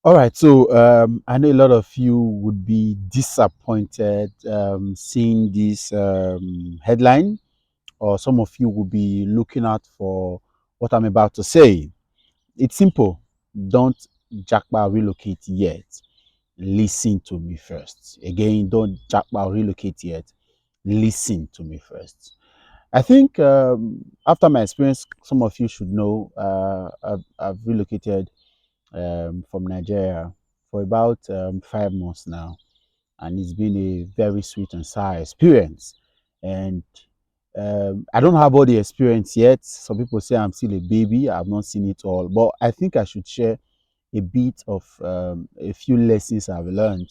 All right, so I know a lot of you would be disappointed seeing this headline, or some of you will be looking out for what I'm about to say. It's simple. Don't Japa relocate yet. Listen to me first. Again, don't Japa relocate yet. Listen to me first. I think after my experience, some of you should know I've relocated from Nigeria for about 5 months now, and it's been a very sweet and sour experience. And I don't have all the experience yet. Some people say I'm still a baby. I've not seen it all, but I think I should share a bit of a few lessons I've learned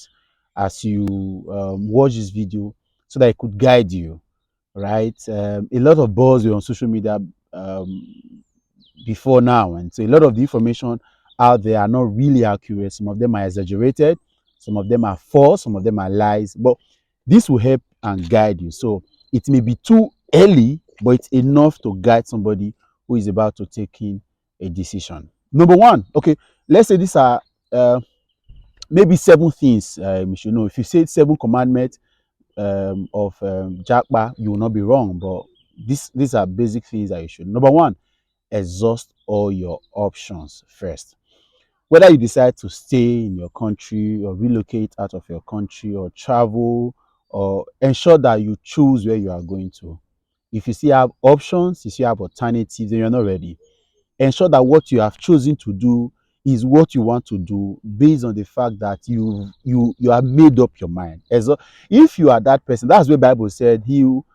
as you watch this video, so that it could guide you. Right? A lot of buzz on social media before now, and so a lot of the information out there are not really accurate. Some of them are exaggerated, some of them are false, some of them are lies, but this will help and guide you. So it may be too early, but it's enough to guide somebody who is about to take in a decision. Number one, okay, let's say these are maybe 7 things you should know. If you say 7 commandments of Japa, you will not be wrong, but these are basic things that you should. Number one, exhaust all your options first. Whether you decide to stay in your country or relocate out of your country or travel, or ensure that you choose where you are going to. If you still have options, you still have alternatives, then you're not ready. Ensure that what you have chosen to do is what you want to do based on the fact that you have made up your mind. As if you are that person, that's where Bible said he who's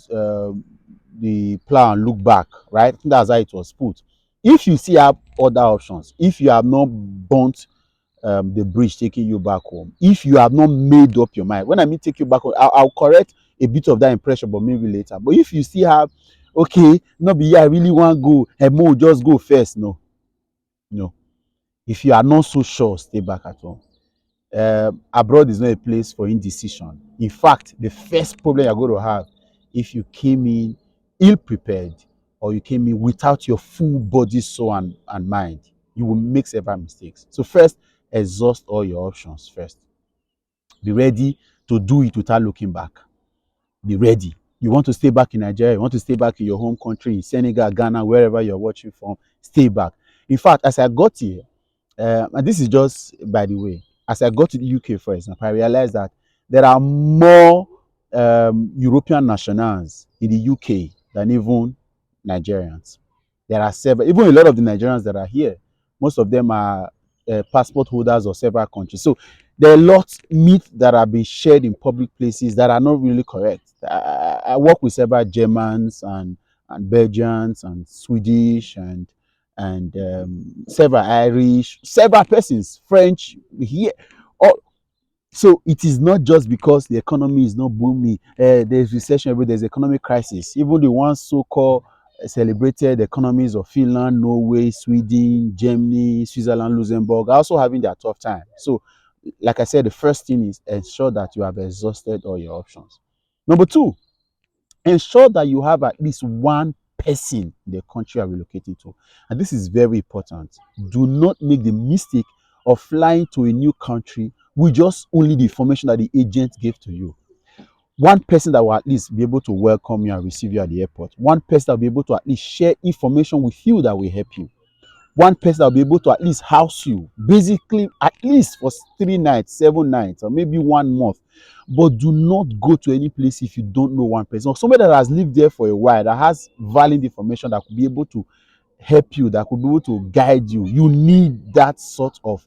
the plan look back, right? That's how it was put. If you still have other options, if you have not burnt the bridge taking you back home, if you have not made up your mind, when I mean take you back home, I'll correct a bit of that impression, but maybe later. But if you still have, okay, no be here, I really want to go, and more just go first. No, no. If you are not so sure, stay back at home. Abroad is not a place for indecision. In fact, the first problem you're going to have if you came in ill prepared, or you came in without your full body, soul, and mind, you will make several mistakes. So, first, exhaust all your options first. Be ready to do it without looking back. Be ready. You want to stay back in Nigeria, you want to stay back in your home country, in Senegal, Ghana, wherever you're watching from, stay back. In fact, as I got here, and this is just by the way, as I got to the UK, for example, I realized that there are more European nationals in the UK than even Nigerians. There are several, even a lot of the Nigerians that are here, most of them are passport holders of several countries. So there are lots myths that are being shared in public places that are not really correct. I work with several Germans and Belgians and Swedish and several Irish, several persons, French here. All, so it is not just because the economy is not booming. There's recession, there's economic crisis. Even the ones so-called celebrated economies of Finland, Norway, Sweden, Germany, Switzerland, Luxembourg are also having their tough time. So, like I said, the first thing is ensure that you have exhausted all your options. Number two, ensure that you have at least one person in the country you are relocating to. And this is very important. Do not make the mistake of flying to a new country with just only the information that the agent gave to you. One person that will at least be able to welcome you and receive you at the airport. One person that will be able to at least share information with you that will help you. One person that will be able to at least house you, basically at least for 3 nights, 7 nights, or maybe 1 month. But do not go to any place if you don't know one person, or somebody that has lived there for a while, that has valid information that could be able to help you, that could be able to guide you. You need that sort of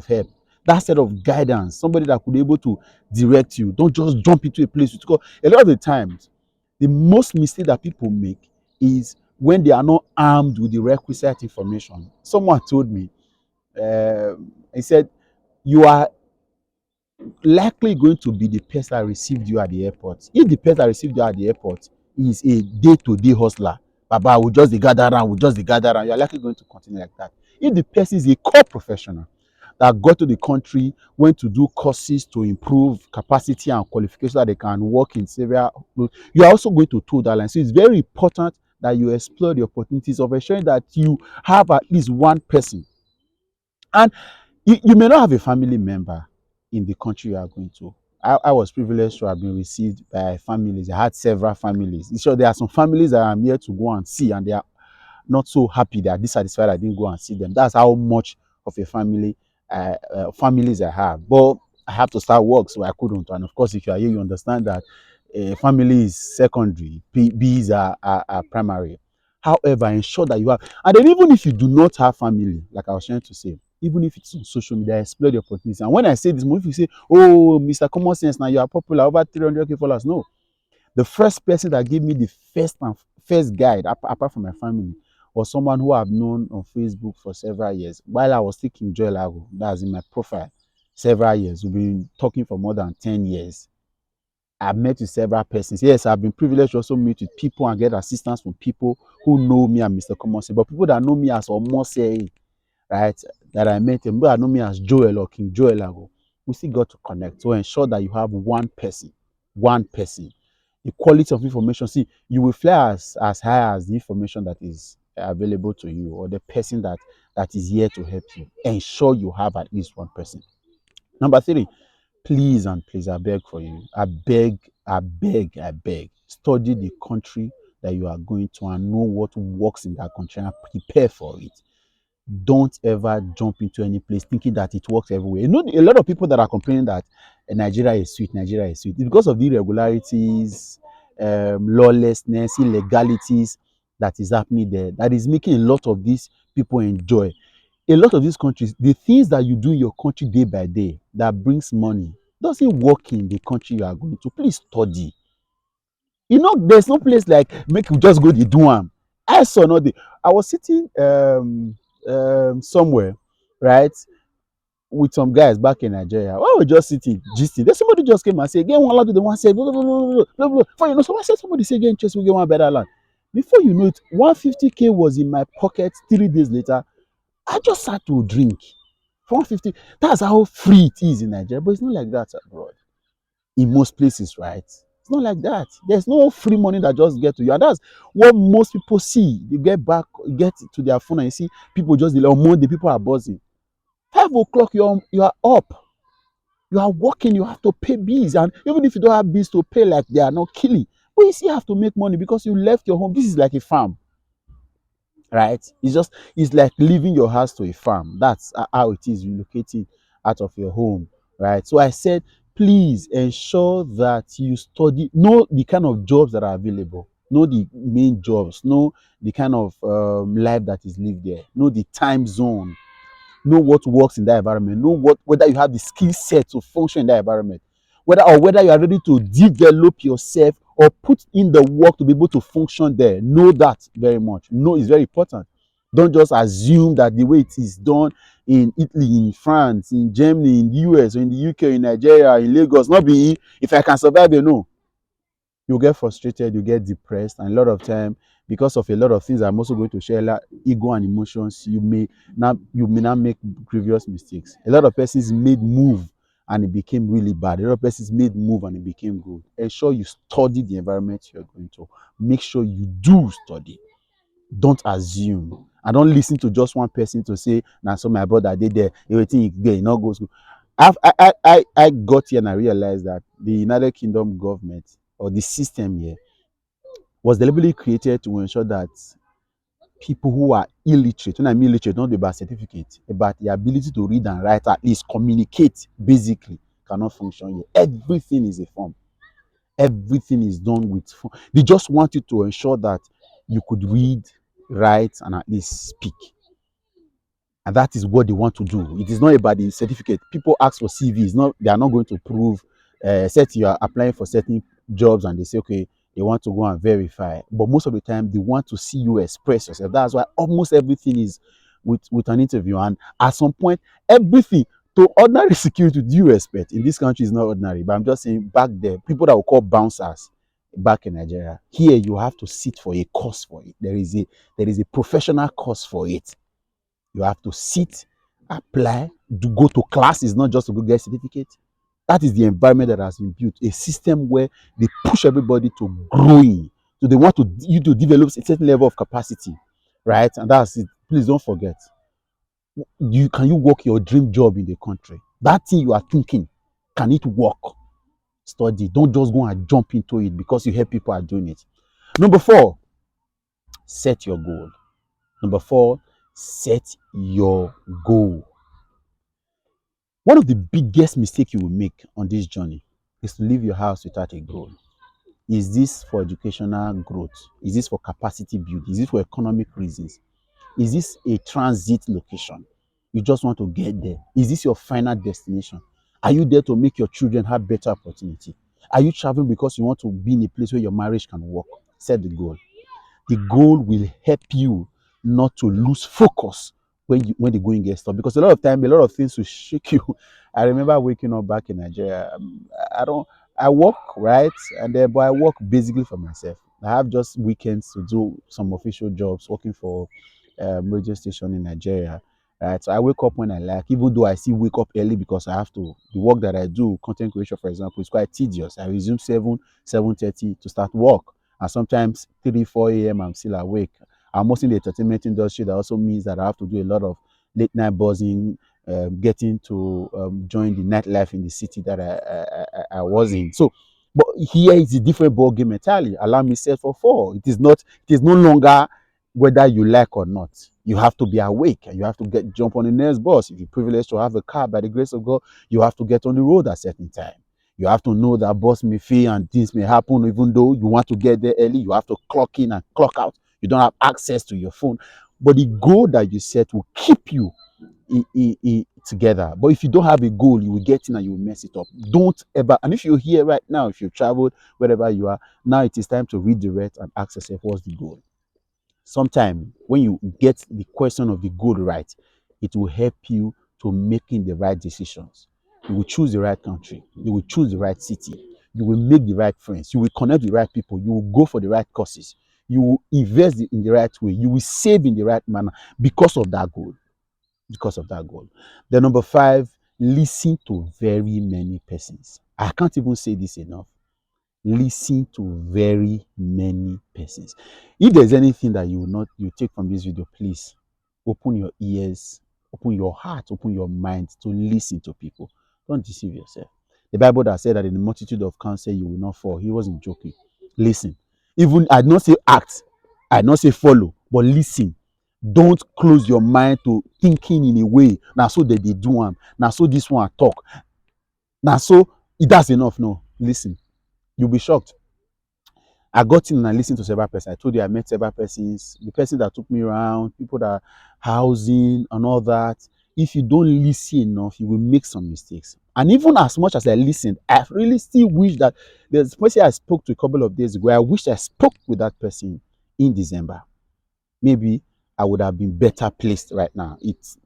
help, that set of guidance, somebody that could be able to direct you. Don't just jump into a place. Because a lot of the times, the most mistake that people make is when they are not armed with the requisite information. Someone told me, he said, you are likely going to be the person that received you at the airport. If the person that received you at the airport is a day-to-day hustler, Baba, we just gather around, we just gather around, you're likely going to continue like that. If the person is a core professional that got to the country, went to do courses to improve capacity and qualification so that they can work in several, you are also going to toe that line. So it's very important that you explore the opportunities of ensuring that you have at least one person And you may not have a family member in the country you are going to. I was privileged to have been received by families. I had several families. So there are some families that I'm here to go and see, and they are not so happy, they are dissatisfied I didn't go and see them. That's how much of a families I have. But I have to start work, so I couldn't. And of course, if you are here, you understand that family is secondary, B's are primary. However, ensure that you have, and then even if you do not have family, like I was trying to say, even if it's on social media, explore the opportunities. And when I say this, if you say, "Oh, Mr. Common Sense, now you are popular, over 300K followers," no, the first person that gave me the first guide, apart from my family, was someone who I've known on Facebook for several years. While I was taking Joy Lago, that's in my profile, several years. We've been talking for more than 10 years. I've met with several persons. Yes, I've been privileged to also meet with people and get assistance from people who know me and Mr. Commerce, but people that know me as Omose, right, that I met, and people that know me as Joel or King Joel Lago, we still got to connect. So ensure that you have one person. The quality of information. See, you will fly as high as the information that is available to you, or the person that is here to help you. Ensure you have at least one person. Number three, please and please, I beg for you. I beg. Study the country that you are going to and know what works in that country and prepare for it. Don't ever jump into any place thinking that it works everywhere. You know, a lot of people that are complaining that Nigeria is sweet, Nigeria is sweet. It's because of the irregularities, lawlessness, illegalities that is happening there. That is making a lot of these people enjoy. A lot of these countries, the things that you do in your country day by day that brings money doesn't work in the country you are going to. Please study. You know, there's no place like make you just go the do am. I saw no the. I was sitting somewhere, right, with some guys back in Nigeria. While we just sitting, gisting, then somebody just came and said, "Get one land, the one say blah blah blah blah blah blah." For you know, someone said somebody say, "Get interest, we get one better land." Before you know it, 150K was in my pocket 3 days later. I just had to drink. 150. That's how free it is in Nigeria, but it's not like that abroad. In most places, right? It's not like that. There's no free money that just get to you, and that's what most people see. You get back, you get to their phone, and you see people just on Monday, people are buzzing. 5 o'clock, you are up, you are working, you have to pay bills, and even if you don't have bills to pay, like they are not killing, but you still have to make money because you left your home. This is like a farm, right? It's like leaving your house to a farm. That's how it is relocating out of your home, right? So I said, please ensure that you study, know the kind of jobs that are available, know the main jobs, know the kind of life that is lived there, know the time zone, know what works in that environment, know whether you have the skill set to function in that environment, whether you are ready to develop yourself or put in the work to be able to function there. Know that very much. Know is very important. Don't just assume that the way it is done in Italy, in France, in Germany, in the US, or in the UK, in Nigeria, in Lagos, not be if I can survive, you know, you get frustrated, you get depressed, and a lot of time, because of a lot of things I'm also going to share, like ego and emotions, you may not make grievous mistakes. A lot of persons made move and it became really bad. A lot of persons made move and it became good. Ensure you study the environment you're going to. Make sure you do study. Don't assume. And don't listen to just one person to say, now so my brother did there, everything there, it not goes good. I got here and I realized that the United Kingdom government or the system here was deliberately created to ensure that people who are illiterate, when I mean illiterate, not about certificate, about the ability to read and write, at least communicate basically, cannot function here. Everything is a form. Everything is done with form. They just want you to ensure that you could read, write, and at least speak. And that is what they want to do. It is not about the certificate. People ask for CVs. Not they are not going to prove. Set you are applying for certain jobs, and they say, okay, they want to go and verify. But most of the time, they want to see you express yourself. That's why almost everything is with an interview. And at some point, everything to ordinary security, do you expect in this country is not ordinary. But I'm just saying, back there, people that will call bouncers back in Nigeria. Here, you have to sit for a course for it. There is a professional course for it. You have to sit, apply, go to class. It's not just to go get a certificate. That is the environment that has been built. A system where they push everybody to growing. So they want you to develop a certain level of capacity, right? And that's it. Please don't forget. Can you work your dream job in the country? That thing you are thinking, can it work? Study. Don't just go and jump into it because you hear people are doing it. Number four, set your goal. Number four, set your goal. One of the biggest mistakes you will make on this journey is to leave your house without a goal. Is this for educational growth? Is this for capacity building? Is this for economic reasons? Is this a transit location? You just want to get there. Is this your final destination? Are you there to make your children have better opportunity? Are you traveling because you want to be in a place where your marriage can work? Set the goal. The goal will help you not to lose focus when the going gets tough. Because a lot of time, a lot of things will shake you. I remember waking up back in Nigeria. I don't. I work right, and then but I work basically for myself. I have just weekends to do some official jobs, working for radio station in Nigeria. Right, so I wake up when I like, even though I still wake up early because I have to. The work that I do, content creation, for example, is quite tedious. I resume 7:30 to start work, and sometimes 3, 4 a.m. I'm still awake. I'm mostly in the entertainment industry. That also means that I have to do a lot of late night buzzing, getting to join the nightlife in the city that I was in. So, but here is a different ball game entirely. Allow me set for four. It is not. It is no longer whether you like or not. You have to be awake and you have to jump on the next bus. If you're privileged to have a car, by the grace of God, you have to get on the road at a certain time. You have to know that bus may fail and things may happen, even though you want to get there early. You have to clock in and clock out. You don't have access to your phone. But the goal that you set will keep you together. But if you don't have a goal, you will get in and you will mess it up. Don't ever. And if you're here right now, if you've traveled, wherever you are, now it is time to redirect and ask yourself, what's the goal? Sometime when you get the question of the goal right, it will help you to making the right decisions. You will choose the right country. You will choose the right city. You will make the right friends. You will connect with the right people. You will go for the right courses. You will invest in the right way. You will save in the right manner because of that goal. Because of that goal. Then number five, listen to very many persons. I can't even say this enough. Listen to very many persons. If there's anything that you take from this video, please open your ears, open your heart, open your mind to listen to people. Don't deceive yourself. The Bible that said that in the multitude of counsel you will not fall. He wasn't joking. Listen. Even I not say act, I not say follow, but listen. Don't close your mind to thinking in a way. Now so that they do one. Now so this one talk. Now so that's enough. No, listen. You'll be shocked. I got in and I listened to several persons. I told you I met several persons, the person that took me around, people that housing and all that. If you don't listen enough, you will make some mistakes. And even as much as I listened, I really still wish that there's a person I spoke to a couple of days ago. I wish I spoke with that person in December. Maybe I would have been better placed right now.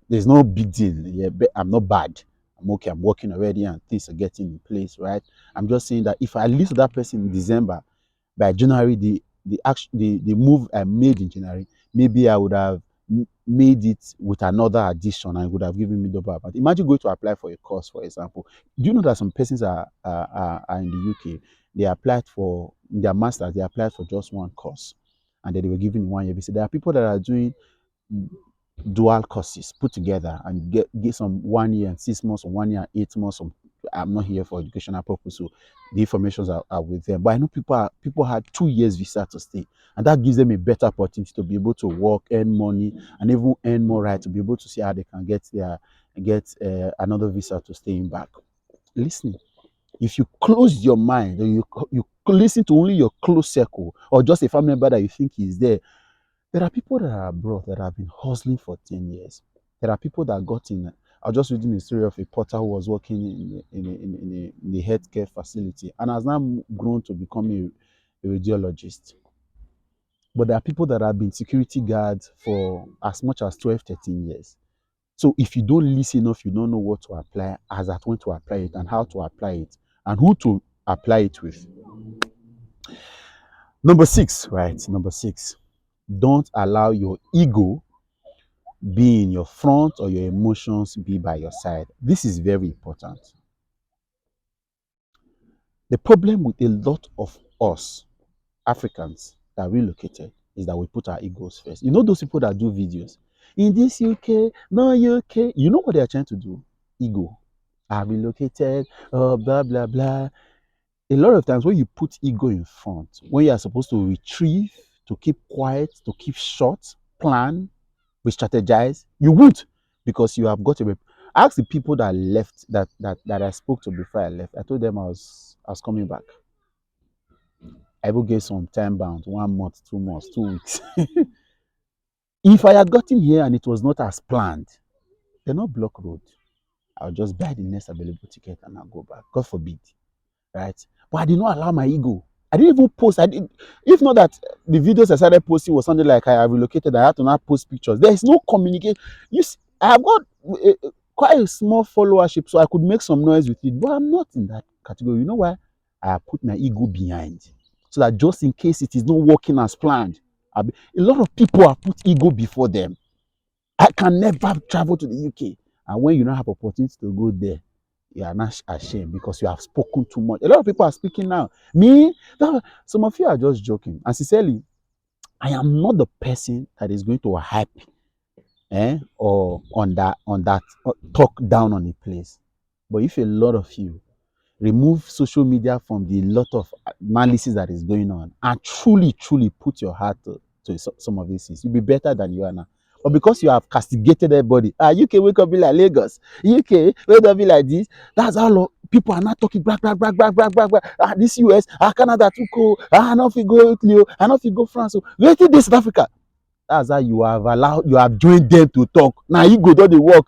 There's no big deal. Yeah, I'm not bad. I'm okay. I'm working already and things are getting in place, right? I'm just saying that if I listen to that person in December, by January, the move I made in January, maybe I would have made it with another addition and it would have given me double amount. Imagine going to apply for a course, for example. Do you know that some persons are in the UK? They applied for their masters. They applied for just one course, and then they were given 1 year visa. There are people that are doing dual courses put together and get some 1 year and 6 months or 1 year and 8 months. I'm not here for educational purpose, so the informations are with them. But I know people had 2 years visa to stay, and that gives them a better opportunity to be able to work, earn money, and even earn more right to be able to see how they can get another visa to stay in back. Listen, if you close your mind or you listen to only your close circle or just a family member that you think is there. There are people that are abroad that have been hustling for 10 years. There are people that got in. I was just reading the story of a porter who was working in the healthcare facility and has now grown to become a radiologist. But there are people that have been security guards for as much as 12, 13 years. So if you don't listen enough, you don't know what to apply, as at when to apply it and how to apply it and who to apply it with. Number six, right? Number six, don't allow your ego be in your front or your emotions be by your side. This is very important. The problem with a lot of us Africans that relocated is that we put our egos first. You know those people that do videos, in this UK, no UK. You know what they are trying to do? Ego. I relocated, blah, blah, blah. A lot of times when you put ego in front, when you are supposed to retrieve, to keep quiet, to keep short, plan, re-strategize, you won't, because you have got a ask the people that left, that I spoke to before I left. I told them I was coming back. I will get some time bound, 1 month, 2 months, 2 weeks. If I had gotten here and it was not as planned, they're not block road. I'll just buy the next available ticket and I'll go back. God forbid, right? But I did not allow my ego. I didn't even post. I did, if not that the videos I started posting was something like I have relocated. I had to not post pictures. There is no communication. You see, I have got quite a small followership, so I could make some noise with it. But I'm not in that category. You know why? I put my ego behind, so that just in case it is not working as planned, a lot of people have put ego before them. I can never travel to the UK, and when you don't have opportunity to go there, you are not ashamed because you have spoken too much. A lot of people are speaking now. Me, some of you are just joking. And sincerely, I am not the person that is going to hype, or on that talk down on a place. But if a lot of you remove social media from the lot of analysis that is going on and truly put your heart to some of these things, you'll be better than you are now. But because you have castigated everybody, UK wake up be like Lagos, UK wake up be like this, that's how people are not talking back. This US, Canada too cool, I not fit go Italy, I not fit go France, wait till this South Africa. That's how you have joined them to talk. Now you go do the work.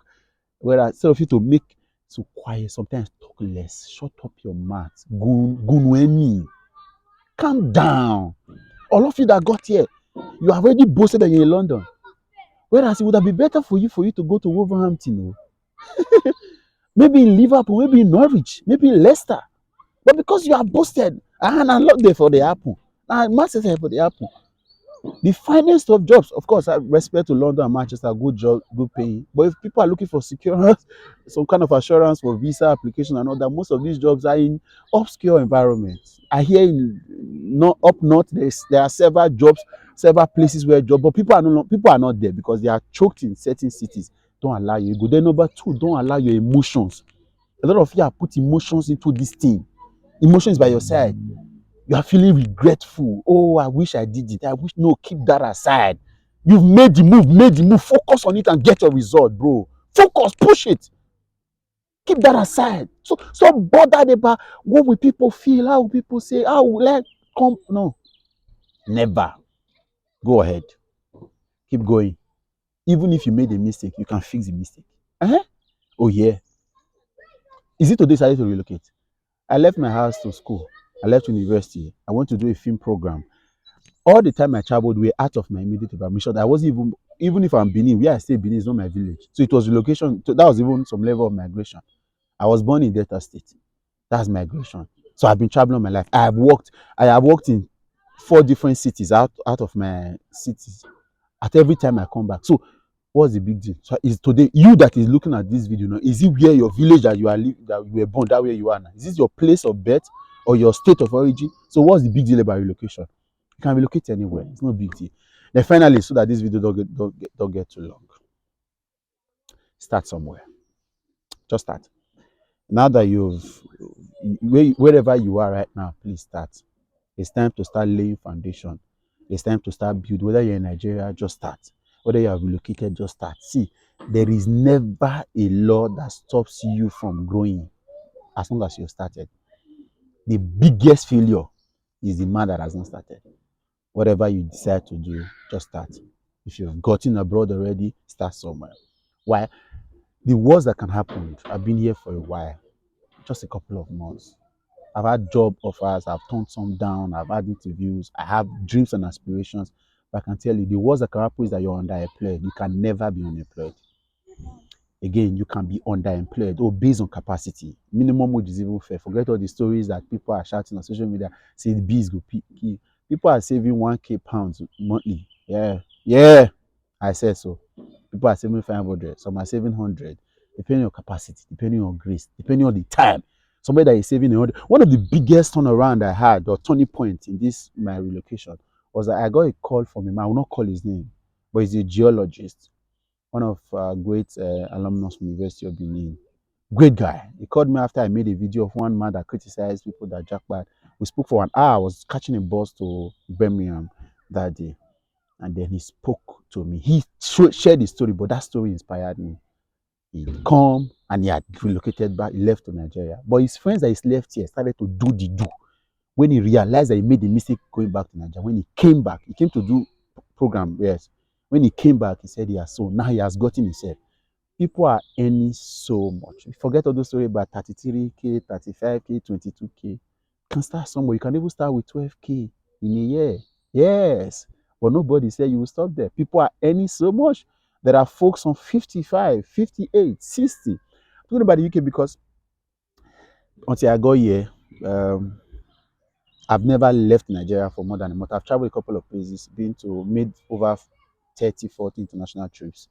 Whereas instead of you to make so quiet, sometimes talk less. Shut up your mouth. Gunweni. Calm down. All of you that got here, you have already boasted that you're in London. Whereas it would have been better for you to go to Wolverhampton, maybe in Liverpool, maybe in Norwich, maybe in Leicester. But because you have boasted, and I love there for the apple. And Manchester for the apple. The finest of jobs, of course, I respect to London and Manchester, good job, good paying. But if people are looking for security, some kind of assurance for visa application and all that, most of these jobs are in obscure environments. I hear in not up north, there are several jobs, several places where job, but people are not there because they are choked in certain cities. Don't allow you go. Then number two, don't allow your emotions. A lot of you have put emotions into this thing. Emotions by your side. You are feeling regretful. Oh, I wish I did it. I wish. No, keep that aside. You've made the move. Focus on it and get your result, bro. Focus, push it. Keep that aside. So stop bothered about what will people feel, how will people say, how will I come. No, never. Go ahead. Keep going. Even if you made a mistake, you can fix the mistake. Uh-huh. Oh, yeah. Is it today I decided to relocate? I left my house to school. I left university. I went to do a film program. All the time I traveled, we were out of my immediate environment. I wasn't even if I'm Benin, where I stay Benin is not my village. So it was relocation. So that was even some level of migration. I was born in Delta State. That's migration. So I've been traveling my life. I have worked in 4 different cities out of my cities. At every time I come back. So what's the big deal? So is today you that is looking at this video now, is it where your village that you are that you were born, that where you are now? Is this your place of birth or your state of origin? So what's the big deal about relocation? You can relocate anywhere. It's no big deal. Then finally, so that this video don't get too long, start somewhere. Just start. Now that wherever you are right now, please start. It's time to start laying foundation. It's time to start build. Whether you're in Nigeria, just start. Whether you are relocated, just start. See, there is never a law that stops you from growing as long as you started. The biggest failure is the man that has not started. Whatever you decide to do, just start. If you've gotten abroad already, start somewhere. Why? The worst that can happen, I've been here for a while, just a couple of months. I've had job offers, I've turned some down, I've had interviews, I have dreams and aspirations. But I can tell you, the worst that can happen is that you're underemployed. You can never be unemployed. Again, you can be underemployed or based on capacity. Minimum wage is even fair. Forget all the stories that people are shouting on social media, say the bees go peak. People are saving 1K pounds monthly. Yeah, I said so. People are saving 500, some are saving 100, depending on capacity, depending on grace, depending on the time. Somebody that is saving 100. One of the biggest turnaround I had, or turning point in this my relocation, was that I got a call from him. I will not call his name, but he's a geologist. one of great alumnus from University of Benin. Great guy. He called me after I made a video of one man that criticized people that Japa. We spoke for an hour. I was catching a bus to Birmingham that day. And then he spoke to me. He shared his story, but that story inspired me. He come and he had relocated back, he left to Nigeria. But his friends that he's left here started to do the do. When he realized that he made the mistake going back to Nigeria, when he came back, he came to do program, yes. When he came back, he said he has so now he has gotten himself. People are earning so much. You forget all those stories about 33K, 35K, 22K. You can start somewhere. You can even start with 12K in a year. Yes. But nobody said you will stop there. People are earning so much. There are folks on 55, 58, 60. Talking about the UK because until I got here, um, I've never left Nigeria for more than a month. I've traveled a couple of places, made over 30, 40 international trips.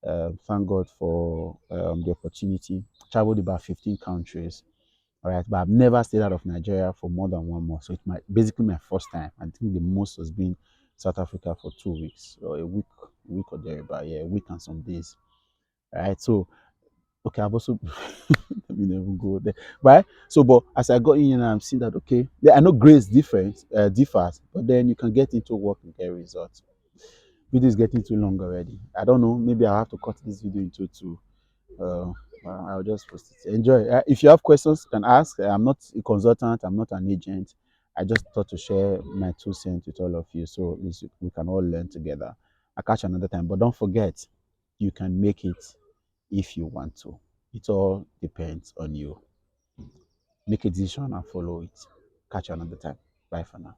Thank God for the opportunity. Traveled about 15 countries. All right, but I've never stayed out of Nigeria for more than 1 month. So it's basically my first time. I think the most has been South Africa for 2 weeks or a week or thereabout. Yeah, a week and some days. All right, so okay, I've also let me never go there. Right? So, but as I got in and I'm seeing that okay, yeah, I know grades differs, but then you can get into work and get results. Video is getting too long already. I don't know. Maybe I'll have to cut this video into two. Uh, I'll just post it. Enjoy. If you have questions, you can ask. I'm not a consultant. I'm not an agent. I just thought to share my 2 cents with all of you, so at least we can all learn together. I'll catch you another time. But don't forget, you can make it if you want to. It all depends on you. Make a decision and follow it. Catch you another time. Bye for now.